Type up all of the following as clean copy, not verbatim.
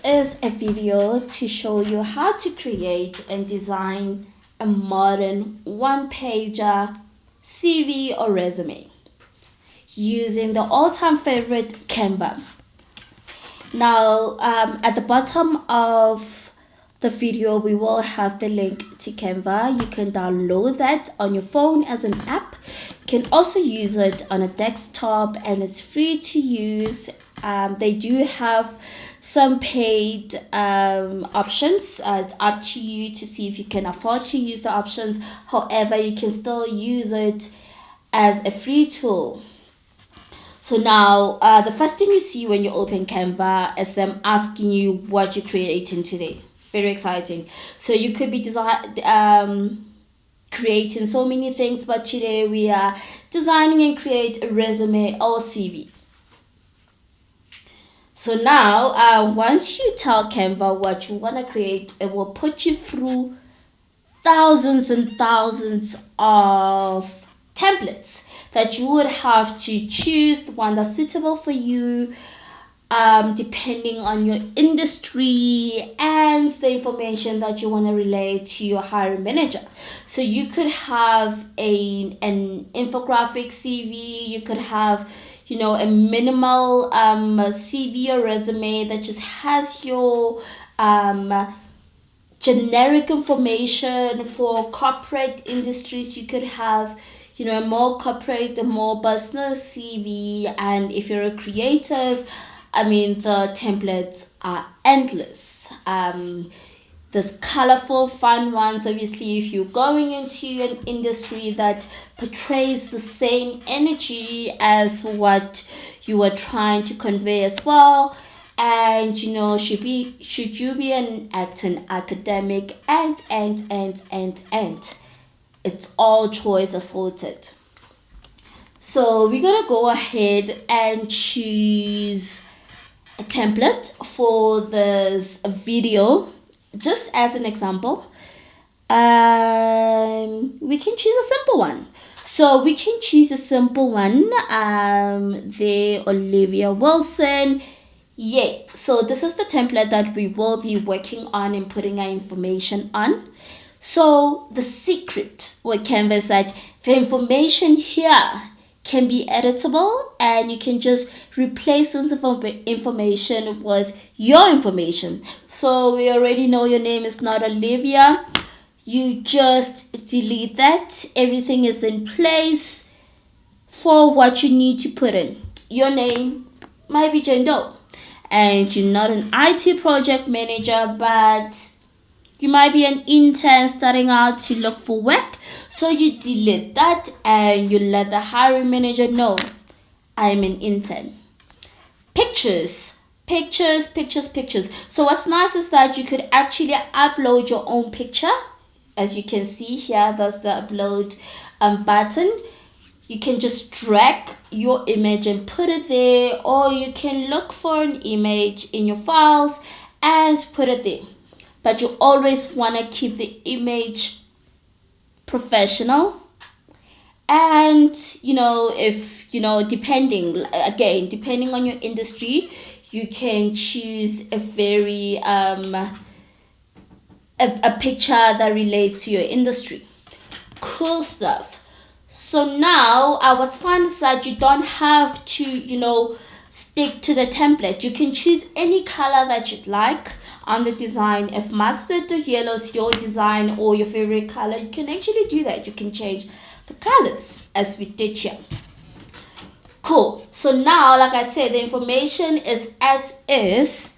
is a video to show you how to create and design a modern one-pager CV or resume using the all-time favorite Canva. Now, at the bottom of the video, we will have the link to Canva. You can download that on your phone as an app. You can also use it on a desktop and it's free to use. They do have some paid options. It's up to you to see if you can afford to use the options. However, you can still use it as a free tool. So now, the first thing you see when you open Canva is them asking you what you're creating today. Very exciting. So you could be creating so many things, but today we are designing and create a resume or CV. So now, once you tell Canva what you want to create, it will put you through thousands and thousands of templates that you would have to choose the one that's suitable for you, depending on your industry and the information that you want to relay to your hiring manager. So you could have an infographic CV, you could have a minimal CV or resume that just has your generic information for corporate industries. You could have a more corporate, a more business CV. And if you're a creative, the templates are endless. There's colorful, fun ones. Obviously, if you're going into an industry that portrays the same energy as what you are trying to convey as well. And should you be an academic and it's all choice assorted. So we're gonna go ahead and choose a template for this video, just as an example. We can choose a simple one. So we can choose a simple one. Olivia Wilson. Yeah, so this is the template that we will be working on and putting our information on. So the secret with Canva is that the information here can be editable and you can just replace this information with your information. So we already know your name is not Olivia. You just delete that. Everything is in place for what you need to put in. Your name might be Jane Doe. And you're not an IT project manager, but you might be an intern starting out to look for work. So you delete that and you let the hiring manager know I'm an intern. Pictures. So what's nice is that you could actually upload your own picture. As you can see here, that's the upload button. You can just drag your image and put it there, or you can look for an image in your files and put it there. But you always want to keep the image professional. And, if, depending on your industry, you can choose a very, a picture that relates to your industry. Cool stuff. So now, what's fun is that you don't have to, stick to the template. You can choose any color that you'd like on the design. If mustard or yellow is your design or your favorite color, you can actually do that. You can change the colors as we did here. Cool. So now, like I said, the information is as is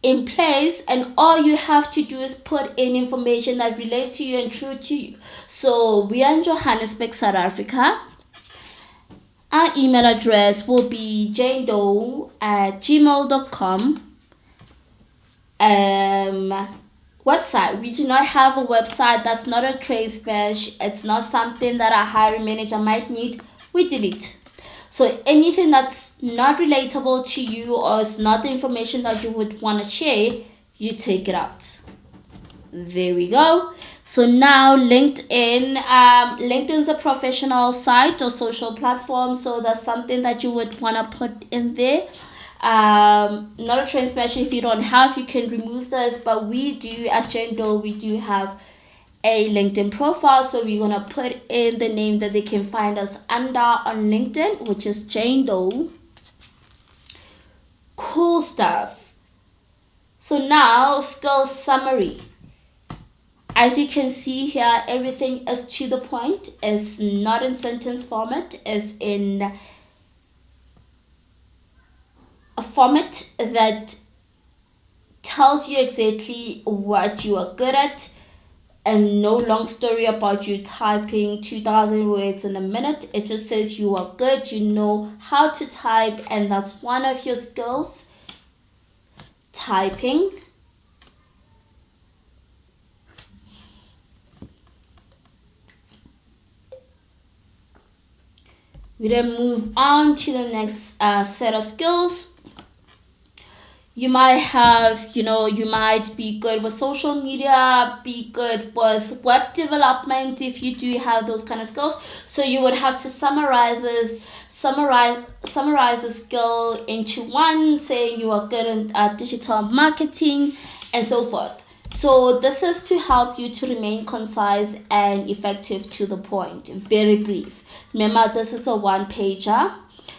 in place, and all you have to do is put in information that relates to you and true to you. So we are in Johannesburg, South Africa. Our email address will be janedoe@gmail.com. Website, we do not have a website. That's not a trade special. It's not something that our hiring manager might need. We delete. So anything that's not relatable to you or is not the information that you would want to share, you take it out. There we go. So now LinkedIn. LinkedIn is a professional site or social platform. So that's something that you would want to put in there. Not a train smasher. If you don't have, you can remove this, but we do, as Jane Doe, we do have a LinkedIn profile, so we're gonna put in the name that they can find us under on LinkedIn, which is Jane Doe. Cool stuff. So now, skills summary. As you can see here, everything is to the point. It's not in sentence format. It's in a format that tells you exactly what you are good at, and no long story about you typing 2,000 words in a minute. It just says you are good, you know how to type, and that's one of your skills, typing. We then move on to the next set of skills. You might have, you might be good with social media, be good with web development if you do have those kind of skills. So you would have to summarize the skill into one, saying you are good in digital marketing and so forth. So this is to help you to remain concise and effective, to the point, very brief. Remember, this is a one-pager.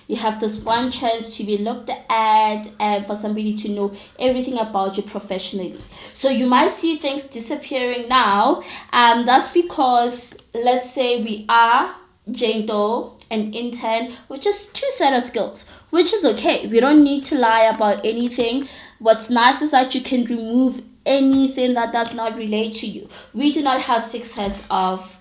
You have this one chance to be looked at and for somebody to know everything about you professionally. So you might see things disappearing now. That's because, let's say we are Jane Doe, an intern, with just 2 set of skills, which is okay. We don't need to lie about anything. What's nice is that you can remove anything that does not relate to you. We do not have 6 sets of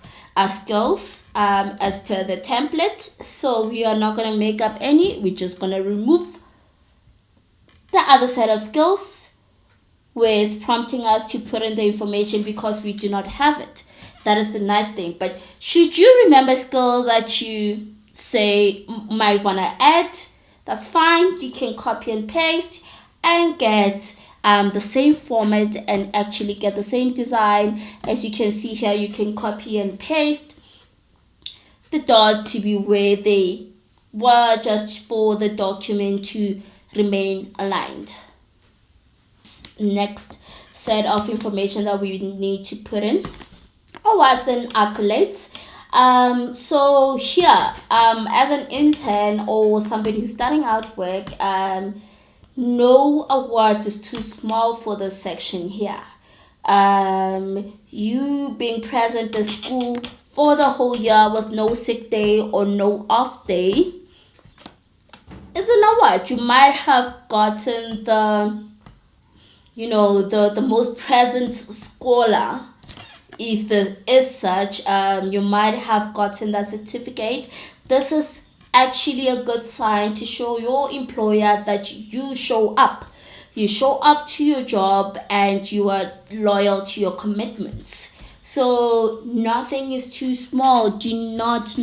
skills as per the template, so we are not going to make up any. We're just going to remove the other set of skills where it's prompting us to put in the information because we do not have it. That is the nice thing. But should you remember a skill that you say might want to add, that's fine. You can copy and paste and get the same format and actually get the same design. As you can see here, you can copy and paste the dots to be where they were, just for the document to remain aligned. Next set of information that we need to put in awards and accolades. So here, as an intern or somebody who's starting out work, no award is too small for this section here. You being present at school for the whole year with no sick day or no off day is an award. You might have gotten the most present scholar, if there is such. You might have gotten that certificate. This is actually a good sign to show your employer that you show up. You show up to your job and you are loyal to your commitments. So nothing is too small. Do not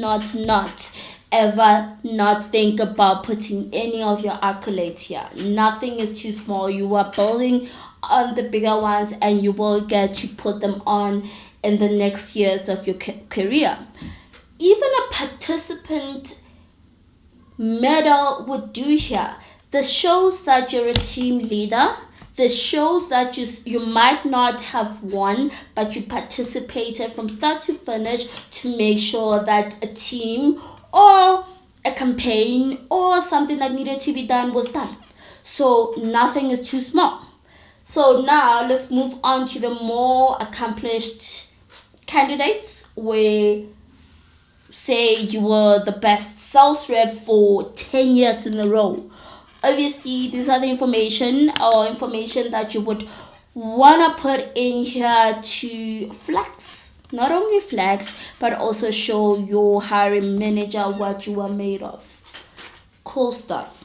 ever not think about putting any of your accolades here. Nothing is too small. You are building on the bigger ones and you will get to put them on in the next years of your career. Even a participant medal would do here. This shows that you're a team leader. This shows that you might not have won, but you participated from start to finish to make sure that a team or a campaign or something that needed to be done was done. So nothing is too small. So now let's move on to the more accomplished candidates, where say you were the best sales rep for 10 years in a row. Obviously, these are the information that you would want to put in here to flex. Not only flex, but also show your hiring manager what you are made of. Cool stuff.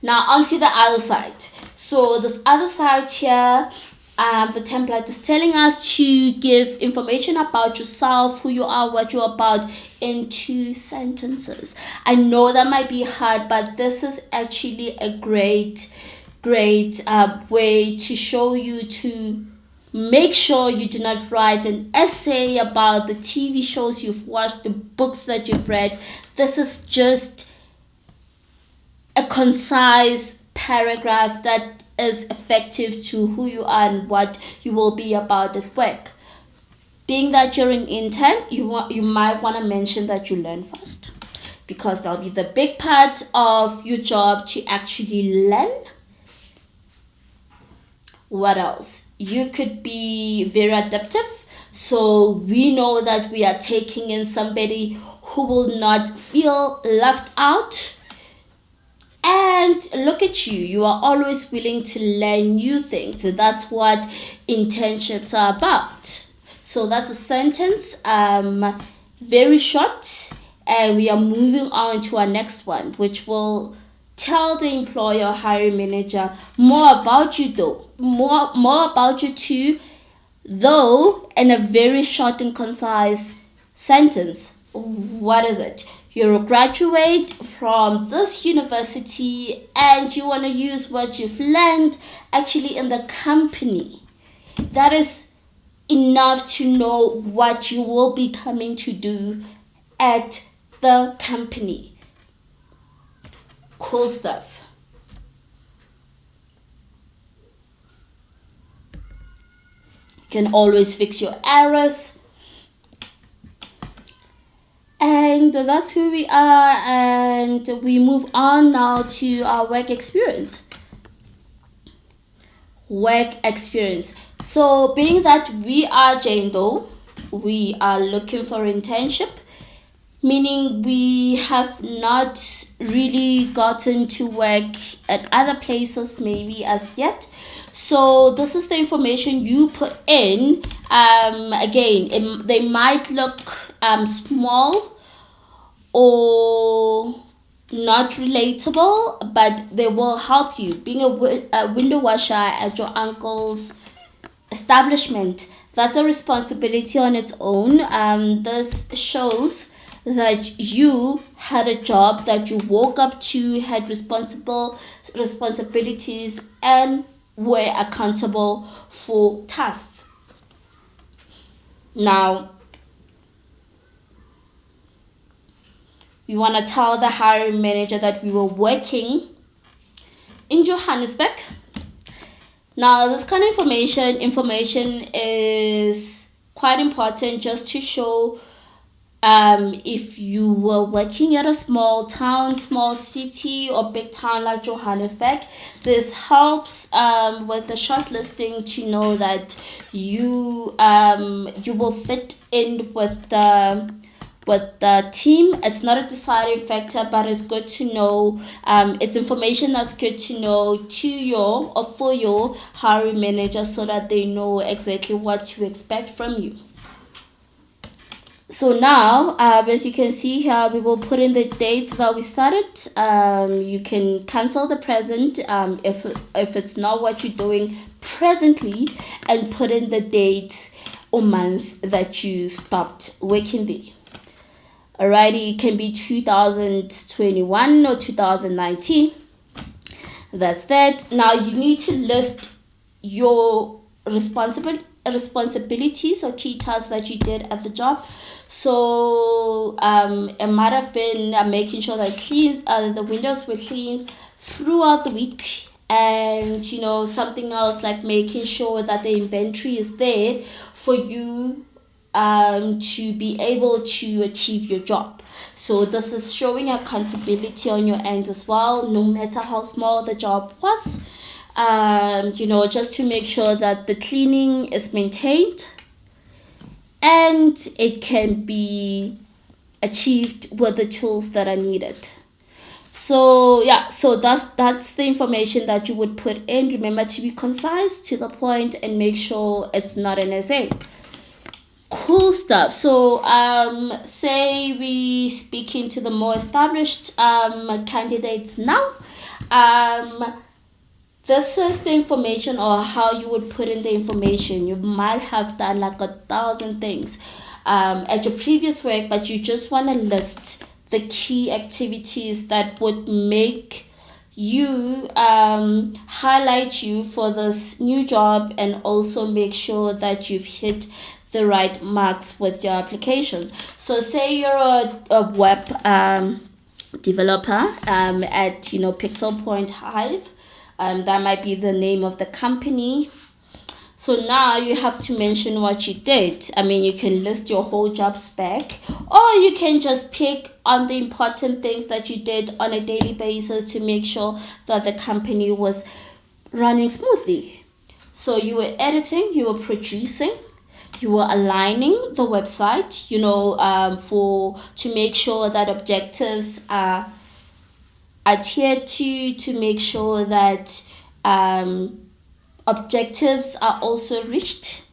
Now, onto the other side. So this other side here, the template is telling us to give information about yourself, who you are, what you're about, in 2 sentences. I know that might be hard, but this is actually a great way to show you to make sure you do not write an essay about the TV shows you've watched, the books that you've read. This is just a concise paragraph that is effective to who you are and what you will be about at work. Being that you're an intern, you might want to mention that you learn fast, because that'll be the big part of your job, to actually learn. What else? You could be very adaptive. So we know that we are taking in somebody who will not feel left out. And look at you, you are always willing to learn new things. That's what internships are about. So that's a sentence, very short, and we are moving on to our next one, which will tell the employer or hiring manager more about you, though, more about you too, though in a very short and concise sentence. What is it? You're a graduate from this university and you want to use what you've learned actually in the company. That is enough to know what you will be coming to do at the company. Cool stuff. You can always fix your errors. And that's who we are, and we move on now to our work experience. So being that we are Jane Doe, we are looking for internship, meaning we have not really gotten to work at other places maybe as yet. So this is the information you put in. Again, they might look small or not relatable, but they will help you. Being a window washer at your uncle's establishment, that's a responsibility on its own. This shows that you had a job that you woke up to, had responsibilities, and were accountable for tasks. Now, we want to tell the hiring manager that we were working in Johannesburg. Now, this kind of information is quite important just to show if you were working at a small town, small city, or big town like Johannesburg. This helps with the shortlisting to know that you will fit in with the team. It's not a deciding factor, but it's good to know. It's information that's good to know for your hiring manager, so that they know exactly what to expect from you. So now, as you can see here, we will put in the dates that we started. You can cancel the present if it's not what you're doing presently, and put in the date or month that you stopped working there. Alrighty, it can be 2021 or 2019. That's that. Now you need to list your responsibilities or key tasks that you did at the job. So it might have been making sure that the windows were clean throughout the week, and something else like making sure that the inventory is there for you to be able to achieve your job. So this is showing accountability on your end as well, no matter how small the job was. Just to make sure that the cleaning is maintained and it can be achieved with the tools that are needed. So that's the information that you would put in. Remember to be concise, to the point, and make sure it's not an essay. Cool stuff. So say we speaking to the more established candidates now. This is the information, or how you would put in the information. You might have done like 1,000 things at your previous work, but you just want to list the key activities that would make you highlight you for this new job, and also make sure that you've hit the right marks with your application. So say you're a web developer at Pixel Point Hive. That might be the name of the company. So now you have to mention what you did. I mean, you can list your whole job spec, or you can just pick on the important things that you did on a daily basis to make sure that the company was running smoothly. So you were editing, you were producing, you were aligning the website, to make sure that objectives are adhered to make sure that objectives are also reached.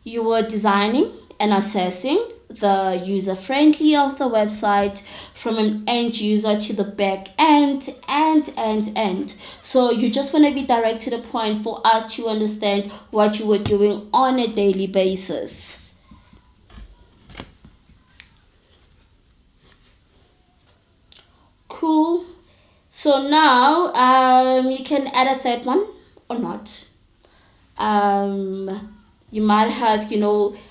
You were designing and assessing the user friendly of the website from an end user to the back end and. So you just want to be direct to the point for us to understand what you were doing on a daily basis. Cool. So now you can add a third one or not. You might have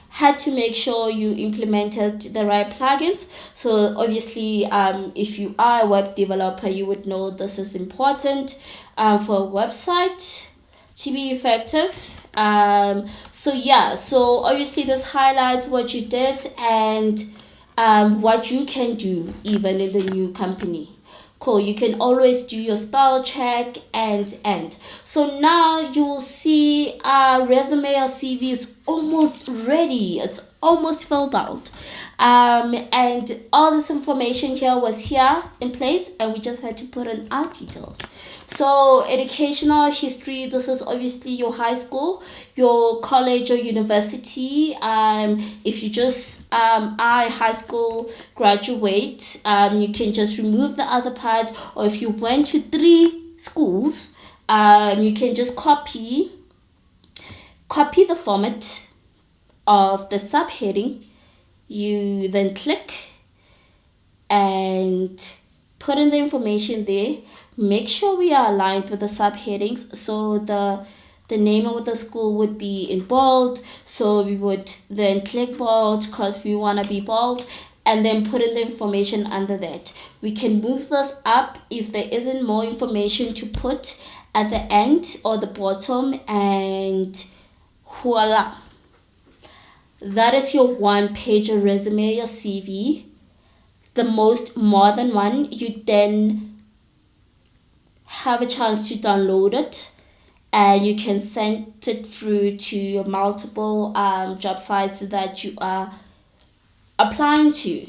had to make sure you implemented the right plugins. So obviously if you are a web developer, you would know this is important for a website to be effective. So obviously this highlights what you did and what you can do even in the new company. Cool. You can always do your spell check and. So now you will see our resume or CV is almost ready. It's almost filled out. And all this information here was here in place, and we just had to put in our details. So educational history, this is obviously your high school, your college or university. If you just are a high school graduate, you can just remove the other part, or if you went to 3 schools, you can just copy the format of the subheading. You then click and put in the information there. Make sure we are aligned with the subheadings. So the name of the school would be in bold. So we would then click bold because we want to be bold, and then put in the information under that. We can move this up if there isn't more information to put at the end or the bottom, and voila. That is your 1-page resume, your CV. The most modern one, you then have a chance to download it, and you can send it through to multiple job sites that you are applying to.